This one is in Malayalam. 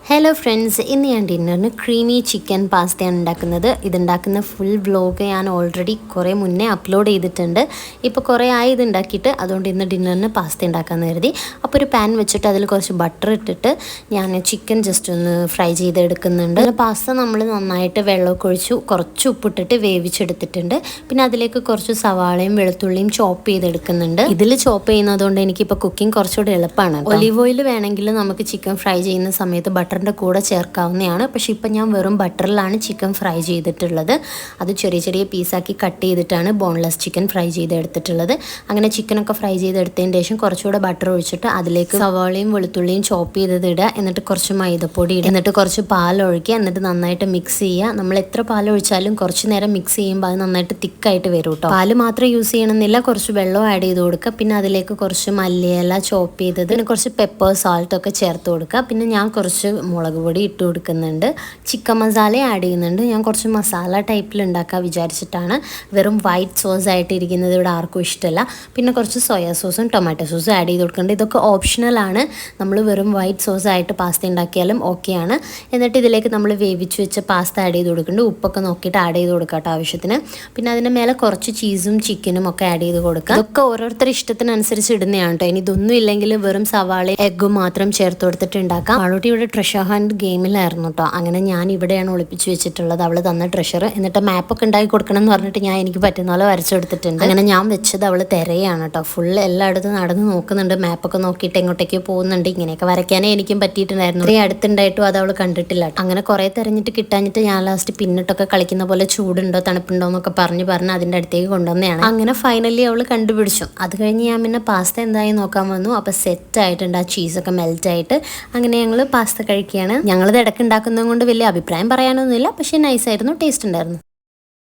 ഹലോ ഫ്രണ്ട്സ്, ഇന്ന് ഞാൻ ഡിന്നറിന് ക്രീമി ചിക്കൻ പാസ്തയാണ് ഉണ്ടാക്കുന്നത്. ഇതുണ്ടാക്കുന്ന ഫുൾ വ്ലോഗ് ഞാൻ ഓൾറെഡി കുറേ മുന്നേ അപ്ലോഡ് ചെയ്തിട്ടുണ്ട്. ഇപ്പോൾ കുറേ ആയി ഇത് ഉണ്ടാക്കിയിട്ട്, അതുകൊണ്ട് ഇന്ന് ഡിന്നറിന് പാസ്ത ഉണ്ടാക്കാമെന്ന് കരുതി. അപ്പോൾ ഒരു പാൻ വെച്ചിട്ട് അതിൽ കുറച്ച് ബട്ടർ ഇട്ടിട്ട് ഞാൻ ചിക്കൻ ജസ്റ്റ് ഒന്ന് ഫ്രൈ ചെയ്തെടുക്കുന്നുണ്ട്. പാസ്ത നമ്മൾ നന്നായിട്ട് വെള്ളമൊക്കെ ഒഴിച്ചു കുറച്ച് ഉപ്പിട്ടിട്ട് വേവിച്ചെടുത്തിട്ടുണ്ട്. പിന്നെ അതിലേക്ക് കുറച്ച് സവാളയും വെളുത്തുള്ളിയും ചോപ്പ് ചെയ്തെടുക്കുന്നുണ്ട്. ഇതിൽ ചോപ്പ് ചെയ്യുന്നതുകൊണ്ട് എനിക്കിപ്പോൾ കുക്കിംഗ് കുറച്ചുകൂടി എളുപ്പമാണ്. ഒലീവ് ഓയിൽ വേണമെങ്കിൽ നമുക്ക് ചിക്കൻ ഫ്രൈ ചെയ്യുന്ന സമയത്ത് ബട്ടറിൻ്റെ കൂടെ ചേർക്കാവുന്നതാണ്. പക്ഷെ ഇപ്പം ഞാൻ വെറും ബട്ടറിലാണ് ചിക്കൻ ഫ്രൈ ചെയ്തിട്ടുള്ളത്. അത് ചെറിയ ചെറിയ പീസാക്കി കട്ട് ചെയ്തിട്ടാണ് ബോൺലെസ് ചിക്കൻ ഫ്രൈ ചെയ്തെടുത്തിട്ടുള്ളത്. അങ്ങനെ ചിക്കനൊക്കെ ഫ്രൈ ചെയ്തെടുത്തതിന് ശേഷം കുറച്ചുകൂടെ ബട്ടർ ഒഴിച്ചിട്ട് അതിലേക്ക് സവാളയും വെളുത്തുള്ളിയും ചോപ്പ് ചെയ്തത് ഇടുക. എന്നിട്ട് കുറച്ച് മൈദപ്പൊടി ഇടുക. എന്നിട്ട് കുറച്ച് പാൽ ഒഴിക്കുക. എന്നിട്ട് നന്നായിട്ട് മിക്സ് ചെയ്യുക. നമ്മൾ എത്ര പാൽ ഒഴിച്ചാലും കുറച്ച് നേരം മിക്സ് ചെയ്യുമ്പോൾ അത് നന്നായിട്ട് തിക്കായിട്ട് വരും കേട്ടോ. പാല് മാത്രം യൂസ് ചെയ്യണമെന്നില്ല, കുറച്ച് വെള്ളം ആഡ് ചെയ്ത് കൊടുക്കുക. പിന്നെ അതിലേക്ക് കുറച്ച് മല്ലിയില ചോപ്പ് ചെയ്തത്, പിന്നെ കുറച്ച് പെപ്പർ സാൾട്ടൊക്കെ ചേർത്ത് കൊടുക്കുക. പിന്നെ ഞാൻ കുറച്ച് മുളക് പൊടി ഇട്ട് കൊടുക്കുന്നുണ്ട്. ചിക്കൻ മസാല ആഡ് ചെയ്യുന്നുണ്ട്. ഞാൻ കുറച്ച് മസാല ടൈപ്പിൽ ഉണ്ടാക്കാൻ വിചാരിച്ചിട്ടാണ്. വെറും വൈറ്റ് സോസ് ആയിട്ട് ഇരിക്കുന്നത് ഇവിടെ ആർക്കും ഇഷ്ടമല്ല. പിന്നെ കുറച്ച് സോയാ സോസും ടൊമാറ്റോ സോസും ആഡ് ചെയ്ത് കൊടുക്കുന്നുണ്ട്. ഇതൊക്കെ ഓപ്ഷണലാണ്. നമ്മൾ വെറും വൈറ്റ് സോസ് ആയിട്ട് പാസ്ത ഉണ്ടാക്കിയാലും ഓക്കെയാണ്. എന്നിട്ട് ഇതിലേക്ക് നമ്മൾ വേവിച്ച് വെച്ച പാസ്ത ആഡ് ചെയ്ത് കൊടുക്കുന്നുണ്ട്. ഉപ്പൊക്കെ നോക്കിയിട്ട് ആഡ് ചെയ്ത് കൊടുക്കട്ടെ ആവശ്യത്തിന്. പിന്നെ അതിന് മേലെ കുറച്ച് ചീസും ചിക്കനും ഒക്കെ ആഡ് ചെയ്ത് കൊടുക്കുക. ഇതൊക്കെ ഓരോരുത്തരുടെ ഇഷ്ടത്തിനനുസരിച്ച് ഇടുന്നതാണ് കേട്ടോ. ഇനി ഇതൊന്നും ഇല്ലെങ്കിൽ വെറും സവാള എഗ്ഗും മാത്രം ചേർത്ത് കൊടുത്തിട്ട് ഉണ്ടാക്കാം. ആളോട്ടി ഇവിടെ ട്രഷർ ഹണ്ട് ഗെയിമിലായിരുന്നു കേട്ടോ. അങ്ങനെ ഞാൻ ഇവിടെയാണ് ഒളിപ്പിച്ച് വെച്ചിട്ടുള്ളത്, അവൾ തന്ന ട്രഷർ. എന്നിട്ട് മാപ്പൊക്കെ ഉണ്ടാക്കി കൊടുക്കണം എന്ന് പറഞ്ഞിട്ട് ഞാൻ എനിക്ക് പറ്റുന്ന പോലെ വരച്ചെടുത്തിട്ടുണ്ട്. അങ്ങനെ ഞാൻ വെച്ചത് അവൾ തിരയാണ് കേട്ടോ. ഫുൾ എല്ലായിടത്തും നടന്ന് നോക്കുന്നുണ്ട്, മാപ്പൊക്കെ നോക്കിയിട്ട് എങ്ങോട്ടേക്ക് പോകുന്നുണ്ട്. ഇങ്ങനെയൊക്കെ വരയ്ക്കാനേ എനിക്കും പറ്റിയിട്ടുണ്ടായിരുന്നു. ഇത്രയും അടുത്തുണ്ടായിട്ടും അത് അവൾ കണ്ടിട്ടില്ല. അങ്ങനെ കുറേ തിരഞ്ഞിട്ട് കിട്ടാഞ്ഞിട്ട് ഞാൻ ലാസ്റ്റ് പിന്നിട്ടൊക്കെ കളിക്കുന്ന പോലെ ചൂടുണ്ടോ തണുപ്പുണ്ടോ എന്നൊക്കെ പറഞ്ഞ് അതിൻ്റെ അടുത്തേക്ക് കൊണ്ടുവന്നതാണ്. അങ്ങനെ ഫൈനലി അവൾ കണ്ടുപിടിച്ചു. അത് കഴിഞ്ഞ് ഞാൻ പിന്നെ പാസ്ത എന്തായി നോക്കാൻ വന്നു. അപ്പോൾ സെറ്റ് ആയിട്ടുണ്ട്, ആ ചീസൊക്കെ മെൽറ്റ് ആയിട്ട്. അങ്ങനെ ഞങ്ങൾ പാസ്ത കഴിക്കുകയാണ്. ഞങ്ങളിത് ഇടയ്ക്ക് ഉണ്ടാക്കുന്നത് കൊണ്ട് വലിയ അഭിപ്രായം പറയാനൊന്നുമില്ല, പക്ഷേ നൈസായിരുന്നു, ടേസ്റ്റ് ഉണ്ടായിരുന്നു.